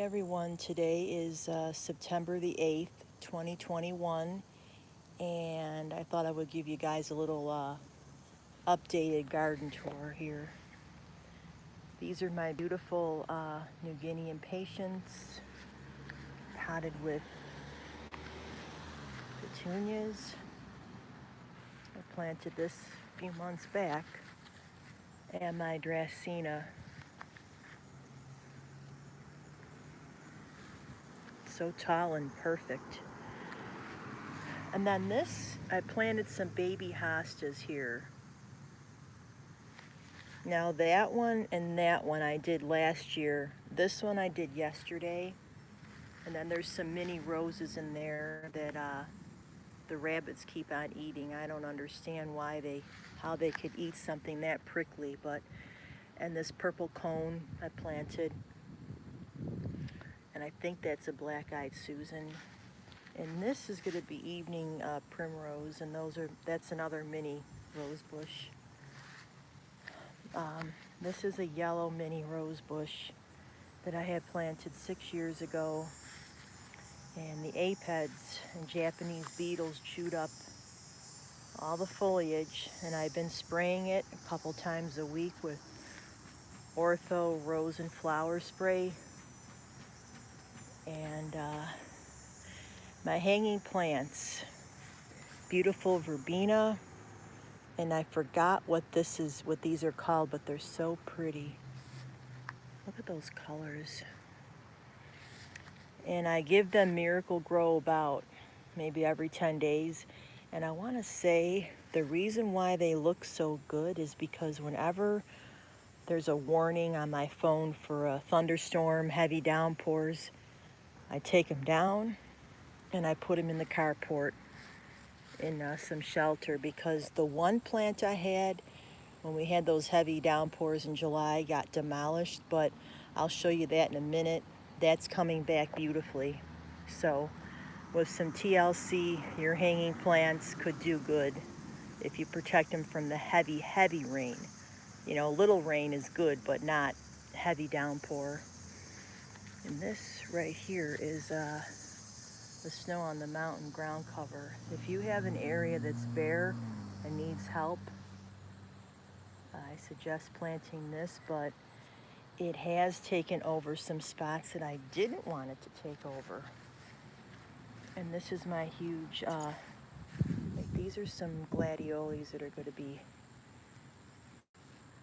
everyone. Today is September the 8th, 2021, and I thought I would give you guys a little updated garden tour here. These are my beautiful New Guinea impatiens, potted with petunias. I planted this a few months back, and my Dracena. So tall and perfect. And then this, I planted some baby hostas here. Now that one and that one I did last year. This one I did yesterday. And then there's some mini roses in there that the rabbits keep on eating. I don't understand how they could eat something that prickly, and this purple cone I planted. And I think that's a black-eyed Susan. And this is going to be evening primrose, and that's another mini rose bush. This is a yellow mini rose bush that I had planted 6 years ago, and the aphids and Japanese beetles chewed up all the foliage, and I've been spraying it a couple times a week with Ortho Rose and Flower Spray. And my hanging plants, beautiful verbena, and I forgot what these are called, but they're so pretty. Look at those colors. And I give them Miracle Grow about maybe every 10 days. And I want to say the reason why they look so good is because whenever there's a warning on my phone for a thunderstorm, heavy downpours, I take them down and I put them in the carport in some shelter, because the one plant I had when we had those heavy downpours in July got demolished, but I'll show you that in a minute. That's coming back beautifully. So with some TLC, your hanging plants could do good if you protect them from the heavy, heavy rain. You know, little rain is good, but not heavy downpour. And this right here is the snow on the mountain ground cover. If you have an area that's bare and needs help, I suggest planting this, but it has taken over some spots that I didn't want it to take over. And this is my huge, these are some gladioles that are going to be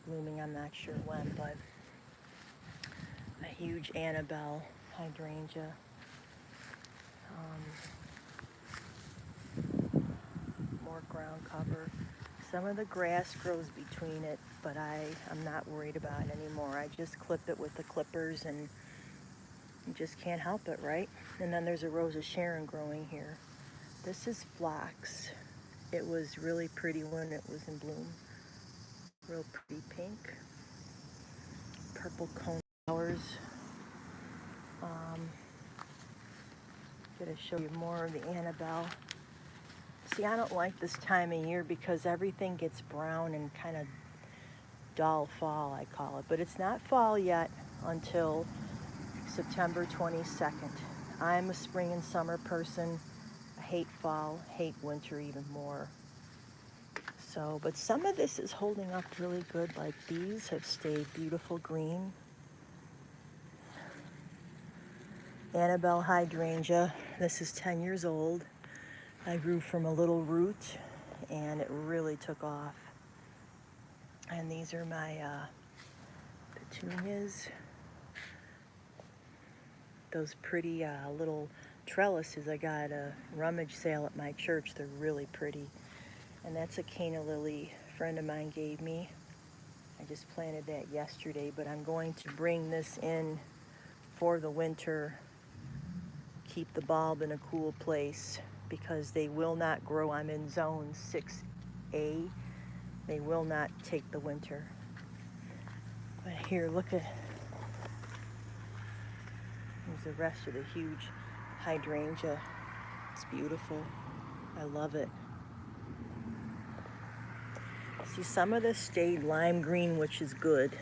blooming, I'm not sure when, but a huge Annabelle hydrangea. More ground cover. Some of the grass grows between it, but I'm not worried about it anymore. I just clip it with the clippers, and you just can't help it, right? And then there's a rose of Sharon growing here. This is phlox. It was really pretty when it was in bloom. Real pretty pink. Purple cone flowers. Gonna show you more of the Annabelle. See, I don't like this time of year because everything gets brown and kind of dull fall, I call it. But it's not fall yet until September 22nd. I'm a spring and summer person. I hate fall, hate winter even more. So, but some of this is holding up really good. Like these have stayed beautiful green. Annabelle hydrangea. This is 10 years old. I grew from a little root and it really took off. And these are my petunias. Those pretty little trellises I got at a rummage sale at my church. They're really pretty. And that's a canna lily a friend of mine gave me. I just planted that yesterday, but I'm going to bring this in for the winter. Keep the bulb in a cool place because they will not grow. I'm in zone 6A. They will not take the winter. But here, look at, there's the rest of the huge hydrangea. It's beautiful. I love it. See, some of this stayed lime green, which is good.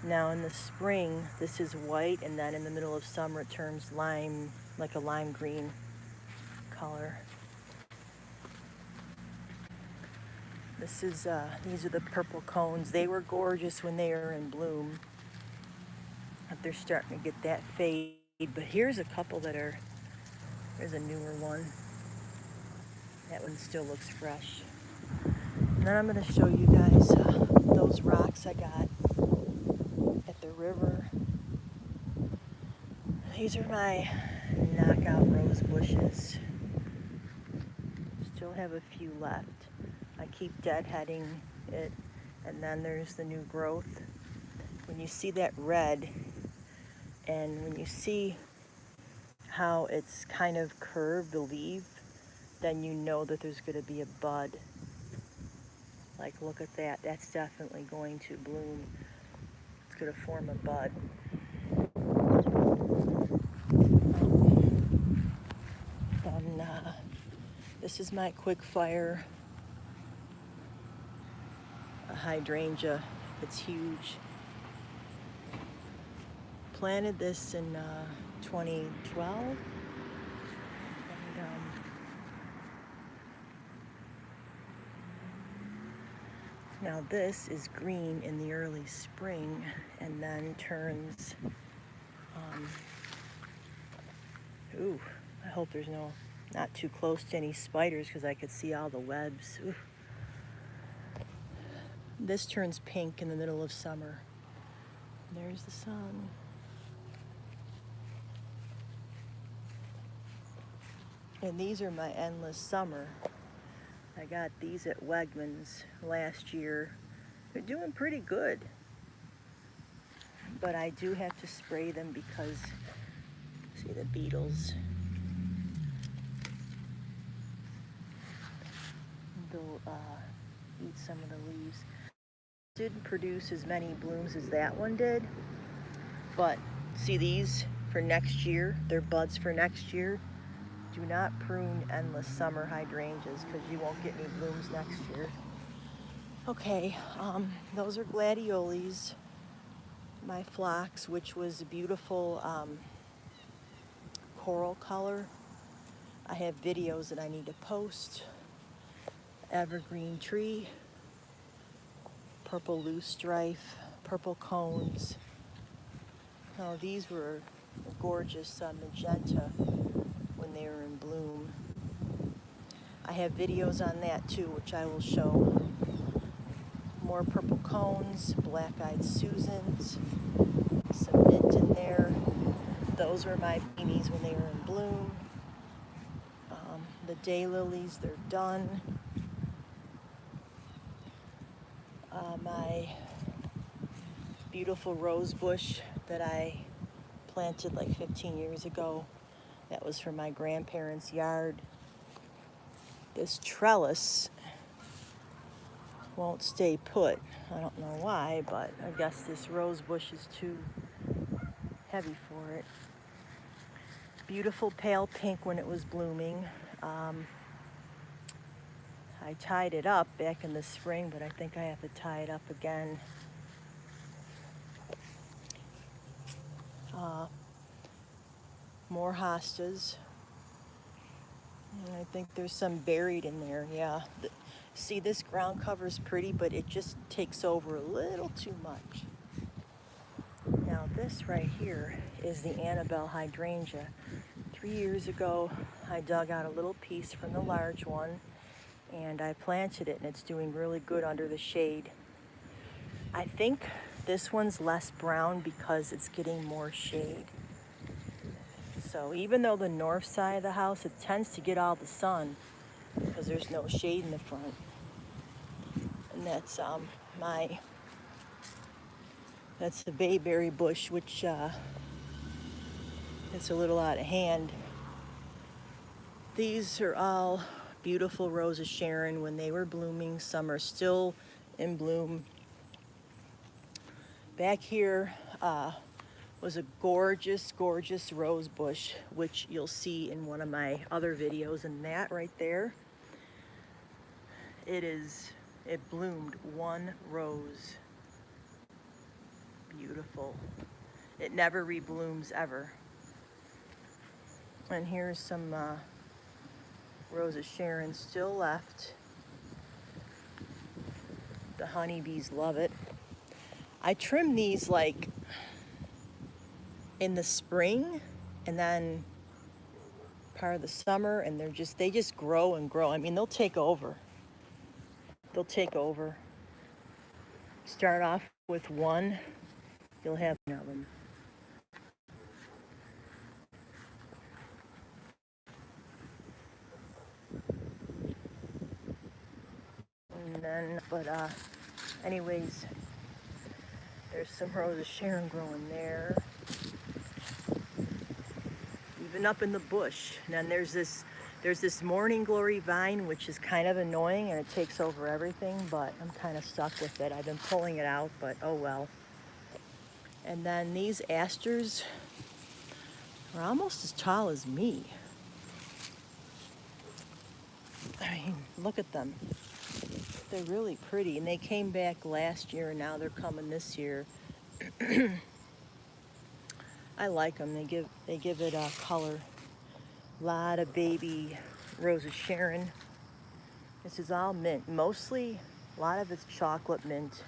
Now in the spring, this is white, and then in the middle of summer it turns lime, like a lime green color. These are the purple cones. They were gorgeous when they were in bloom, but they're starting to get that fade. But here's a couple there's a newer one. That one still looks fresh. And then I'm going to show you guys those rocks I got at the river. These are my knockout rose bushes. Still have a few left. I keep deadheading it, and then there's the new growth. When you see that red, and when you see how it's kind of curved, the leaf, then you know that there's going to be a bud. Like, look at that. That's definitely going to bloom. It's going to form a bud. And this is my quick fire hydrangea. It's huge. Planted this in 2012. And, now this is green in the early spring and then turns, ooh, I hope there's not too close to any spiders because I could see all the webs. Ooh. This turns pink in the middle of summer. There's the sun. And these are my endless summer. I got these at Wegmans last year. They're doing pretty good. But I do have to spray them because, see the beetles. They'll eat some of the leaves. Didn't produce as many blooms as that one did. But see these for next year, they're buds for next year. Do not prune endless summer hydrangeas because you won't get any blooms next year. Okay, those are gladioles. My phlox, which was a beautiful coral color. I have videos that I need to post. Evergreen tree, purple loosestrife, purple cones. Oh, these were gorgeous magenta when they were in bloom. I have videos on that too, which I will show. More purple cones, black-eyed Susans, some mint in there. Those were my beanies when they were in bloom. The daylilies, they're done. My beautiful rose bush that I planted like 15 years ago, that was from my grandparents' yard. This trellis won't stay put. I don't know why, but I guess this rose bush is too heavy for it. Beautiful pale pink when it was blooming. I tied it up back in the spring, but I think I have to tie it up again. More hostas. And I think there's some buried in there, yeah. See, this ground cover is pretty, but it just takes over a little too much. Now this right here is the Annabelle hydrangea. 3 years ago, I dug out a little piece from the large one, and I planted it, and it's doing really good under the shade. I think this one's less brown because it's getting more shade. So even though the north side of the house, it tends to get all the sun because there's no shade in the front. And that's that's the bayberry bush, which it's a little out of hand. These are all beautiful roses Sharon when they were blooming. Some are still in bloom. Back here was a gorgeous, gorgeous rose bush, which you'll see in one of my other videos. And that right there, it bloomed one rose. beautiful. It never reblooms ever. And here's some Rose of Sharon still left. The honeybees love it. I trim these like in the spring and then part of the summer, and they just grow and grow. I mean, they'll take over. They'll take over. Start off with one, you'll have of them. And then, anyways, there's some Rose of Sharon growing there. Even up in the bush. And then there's this morning glory vine, which is kind of annoying and it takes over everything, but I'm kind of stuck with it. I've been pulling it out, but oh well. And then these asters are almost as tall as me. I mean, look at them. They're really pretty, and they came back last year and now they're coming this year. I like them. They give it a color. A lot of baby Rose of Sharon. This is all mint. Mostly, a lot of it's chocolate mint.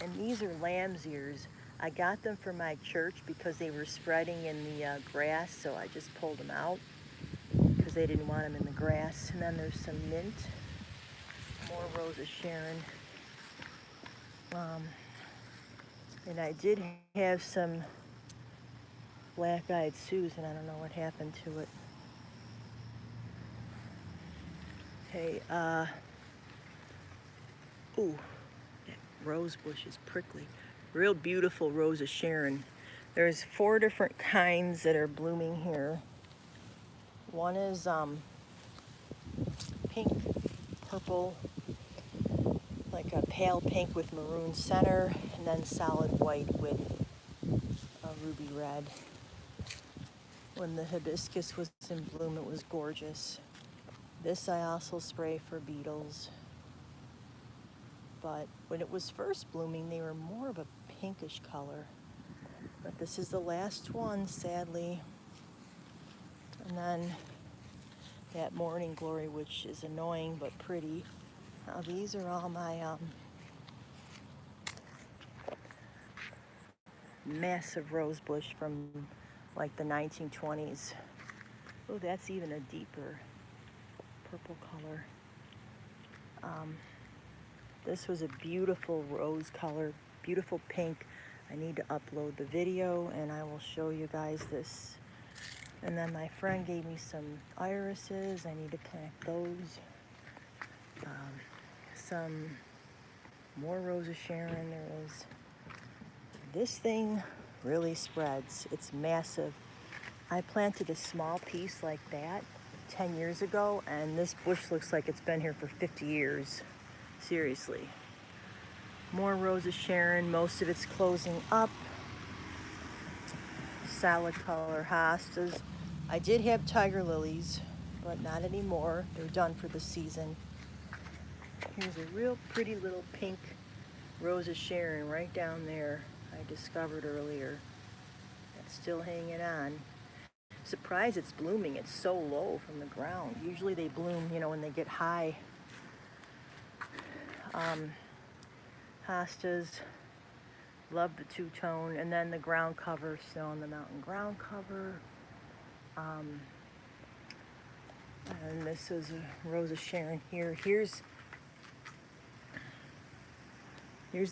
And these are lamb's ears. I got them for my church because they were spreading in the grass, so I just pulled them out because they didn't want them in the grass. And then there's some mint. More Rose of Sharon. And I did have some black-eyed Susan. I don't know what happened to it. Okay, ooh, that rose bush is prickly. Real beautiful Rose of Sharon. There's 4 different kinds that are blooming here. One is pink, purple, like a pale pink with maroon center, and then solid white with a ruby red. When the hibiscus was in bloom, it was gorgeous. This I also spray for beetles. But when it was first blooming, they were more of a pinkish color. But this is the last one, sadly. And then that morning glory, which is annoying but pretty. Now these are all my massive rose bush from like the 1920s. Oh, that's even a deeper purple color. This was a beautiful rose color, beautiful pink. I need to upload the video and I will show you guys this. And then my friend gave me some irises. I need to plant those. Some more Rose of Sharon. There is. This thing really spreads. It's massive. I planted a small piece like that 10 years ago, and this bush looks like it's been here for 50 years. Seriously. More Rose of Sharon. Most of it's closing up. Salad color hostas. I did have tiger lilies, but not anymore. They're done for the season. Here's a real pretty little pink Rose of Sharon right down there I discovered earlier. That's still hanging on. Surprised it's blooming. It's so low from the ground. Usually they bloom, when they get high. Hostas, love the two-tone, and then the ground cover, Snow on the Mountain ground cover. And this is a Rose of Sharon here. Here's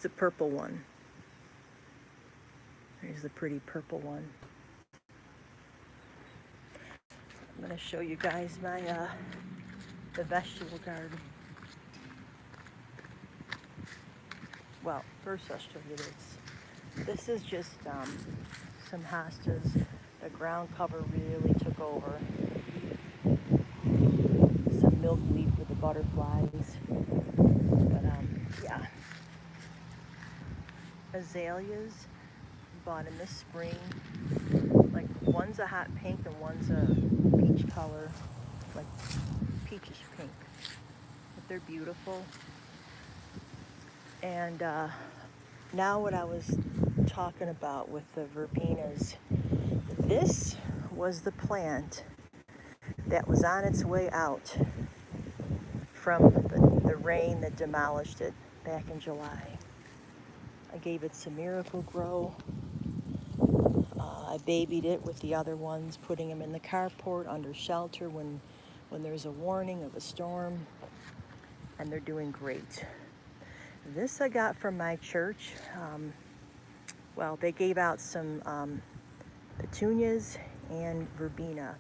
the purple one. Here's the pretty purple one. I'm going to show you guys my the vegetable garden. Well, first I'll show you this. This is just some hostas. The ground cover really took over. Some milkweed for the butterflies. But yeah. Azaleas, bought in this spring. Like one's a hot pink and one's a peach color, like peachish pink. But they're beautiful. And Now what I was talking about with the verbenas, this was the plant that was on its way out from the rain that demolished it back in July. I gave it some miracle grow. I babied it with the other ones, putting them in the carport under shelter when there's a warning of a storm, and they're doing great. This I got from my church. Well, they gave out some petunias and verbena,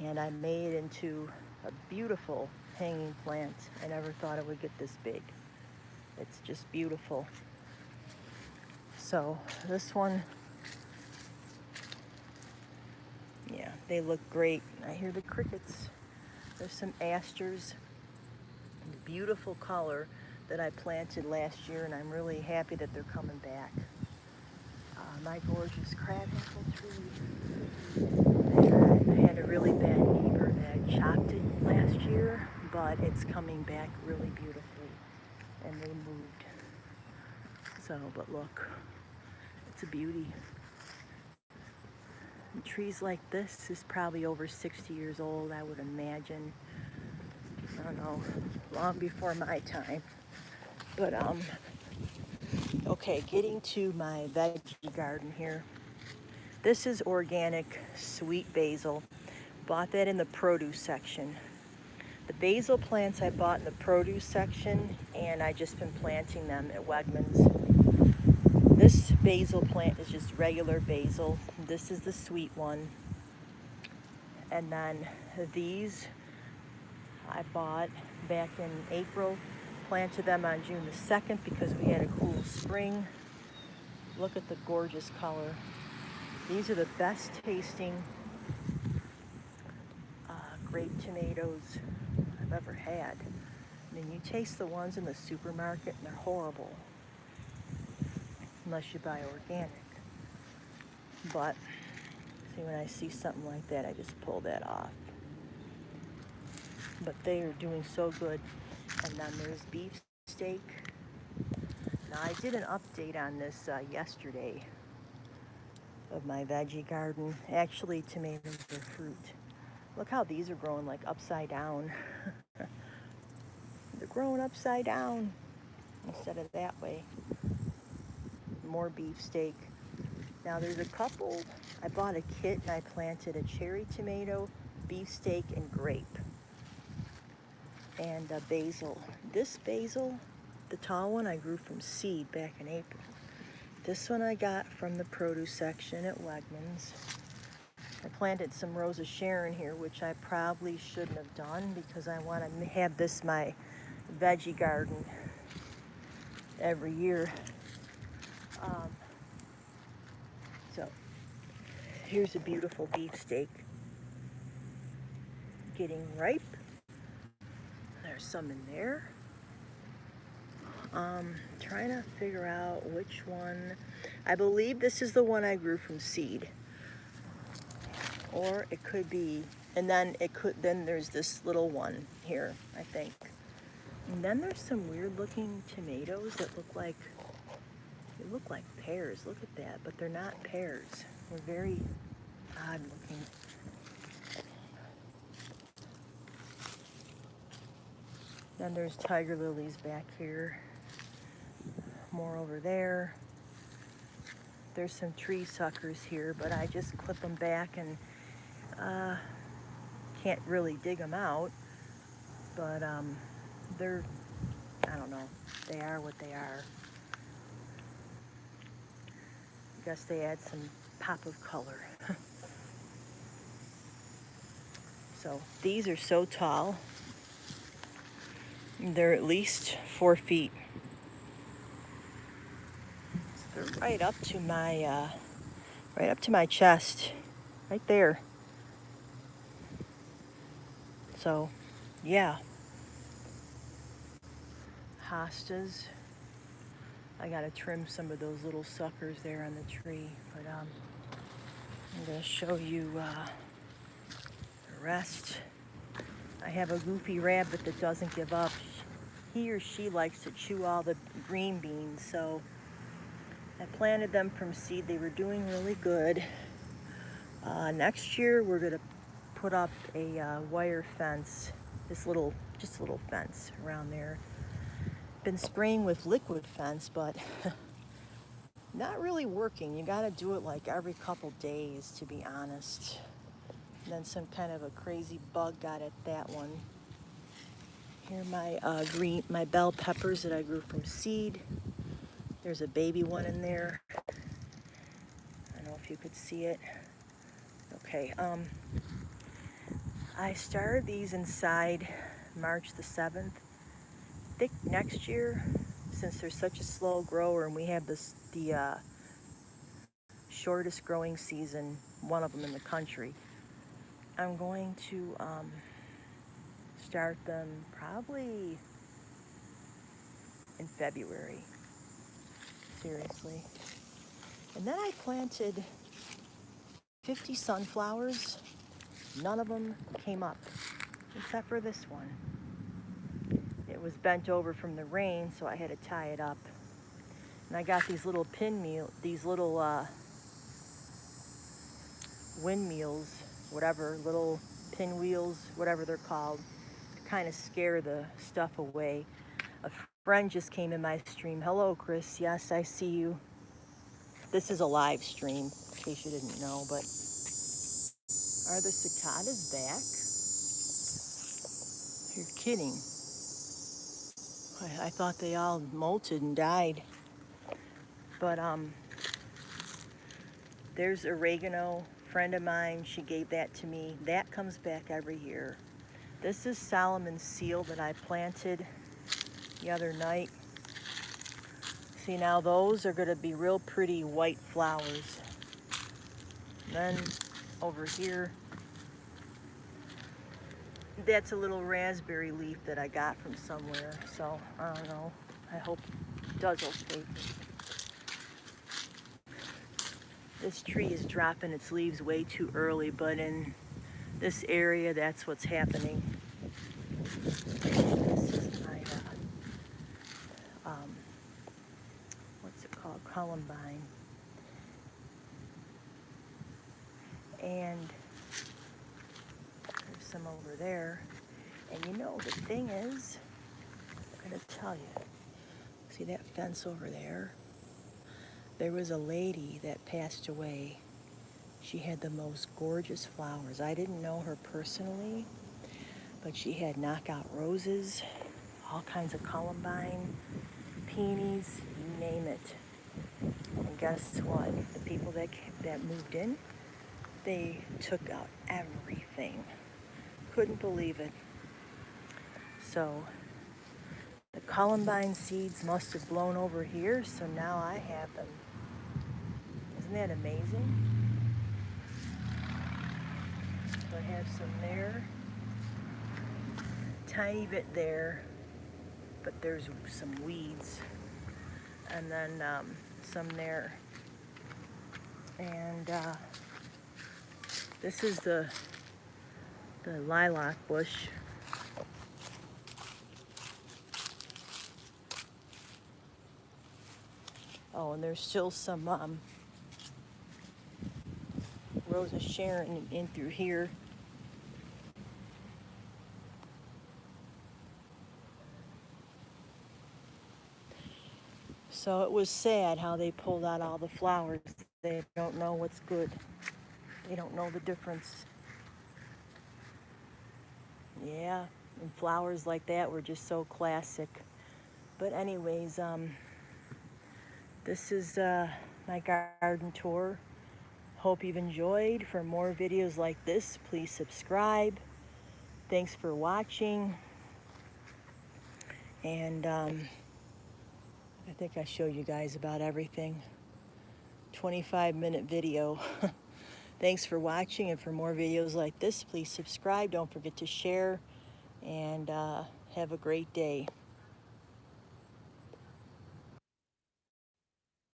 and I made it into a beautiful hanging plant. I never thought it would get this big. It's just beautiful. So this one, yeah, they look great. I hear the crickets. There's some asters, beautiful color that I planted last year, and I'm really happy that they're coming back. My gorgeous crabapple tree. I had a really bad neighbor that chopped it last year, but it's coming back really beautifully, and they moved. So, but look, it's a beauty. And trees like this is probably over 60 years old, I would imagine. I don't know, long before my time. But okay, getting to my veggie garden here. This is organic sweet basil. Bought that in the produce section. The basil plants I bought in the produce section, and I just been planting them at Wegmans. This basil plant is just regular basil. This is the sweet one. And then these I bought back in April. Planted them on June the 2nd because we had a cool spring. Look at the gorgeous color. These are the best tasting grape tomatoes I've ever had. I mean, you taste the ones in the supermarket and they're horrible, unless you buy organic. But see, when I see something like that, I just pull that off. But they are doing so good. And then there's beefsteak. Now, I did an update on this yesterday of my veggie garden. Actually, tomatoes are fruit. Look how these are growing like upside down. They're growing upside down instead of that way. More beefsteak. Now there's a couple. I bought a kit and I planted a cherry tomato, beefsteak, and grape. And basil. This basil, the tall one, I grew from seed back in April. This one I got from the produce section at Wegmans. I planted some rows of Sharon here, which I probably shouldn't have done because I want to have this my veggie garden every year. So here's a beautiful beefsteak getting ripe. There's some in there. Trying to figure out which one. I believe this is the one I grew from seed. Or it could be, and then there's this little one here, I think. And then there's some weird looking tomatoes that look like pears. Look at that, but they're not pears. They're very odd looking. Then there's tiger lilies back here. More over there. There's some tree suckers here, but I just clip them back and can't really dig them out. But they're, I don't know, they are what they are. I guess they add some pop of color. So these are so tall. They're at least 4 feet. They're right up to my chest, right there. So, yeah. Hostas. I gotta trim some of those little suckers there on the tree, but I'm gonna show you the rest. I have a goofy rabbit that doesn't give up. He or she likes to chew all the green beans, so I planted them from seed. They were doing really good. Next year we're gonna put up a wire fence, just a little fence around there. Been spraying with liquid fence, but not really working. You gotta do it like every couple days, to be honest. And then some kind of a crazy bug got at that one. Here are my bell peppers that I grew from seed. There's a baby one in there. I don't know if you could see it. Okay, I started these inside March the 7th. I think next year, since they're such a slow grower and we have the shortest growing season, one of them in the country, I'm going to start them probably in February, seriously. And then I planted 50 sunflowers. None of them came up, except for this one. It was bent over from the rain, so I had to tie it up. And I got these little windmills, whatever, little pinwheels, whatever they're called, to kind of scare the stuff away. A friend just came in my stream. Hello, Chris. Yes, I see you. This is a live stream, in case you didn't know, but are the cicadas back? You're kidding. I thought they all molted and died. But there's oregano, friend of mine, she gave that to me. That comes back every year. This is Solomon's seal that I planted the other night. See, now those are going to be real pretty white flowers. Then over here, that's a little raspberry leaf that I got from somewhere. So I don't know. I hope it does okay. This tree is dropping its leaves way too early, but in this area, that's what's happening. This is my, what's it called? Columbine. And there's some over there. And you know, the thing is, I'm gonna tell you, see that fence over there? There was a lady that passed away. She had the most gorgeous flowers. I didn't know her personally, but she had knockout roses, all kinds of columbine, peonies, you name it. And guess what? The people that moved in, they took out everything. Couldn't believe it. So the columbine seeds must have blown over here, so now I have them. Isn't that amazing? So I have some there, tiny bit there, but there's some weeds, and then some there. And this is the lilac bush. Oh, and there's still some rows of sharon in through here. So it was sad how they pulled out all the flowers. They don't know what's good. They don't know the difference. Yeah, and flowers like that were just so classic. But anyways, this is my garden tour. Hope you've enjoyed. For more videos like this, please subscribe. Thanks for watching. And I think I showed you guys about everything. 25-minute video. Thanks for watching, and for more videos like this, please subscribe. Don't forget to share, and have a great day.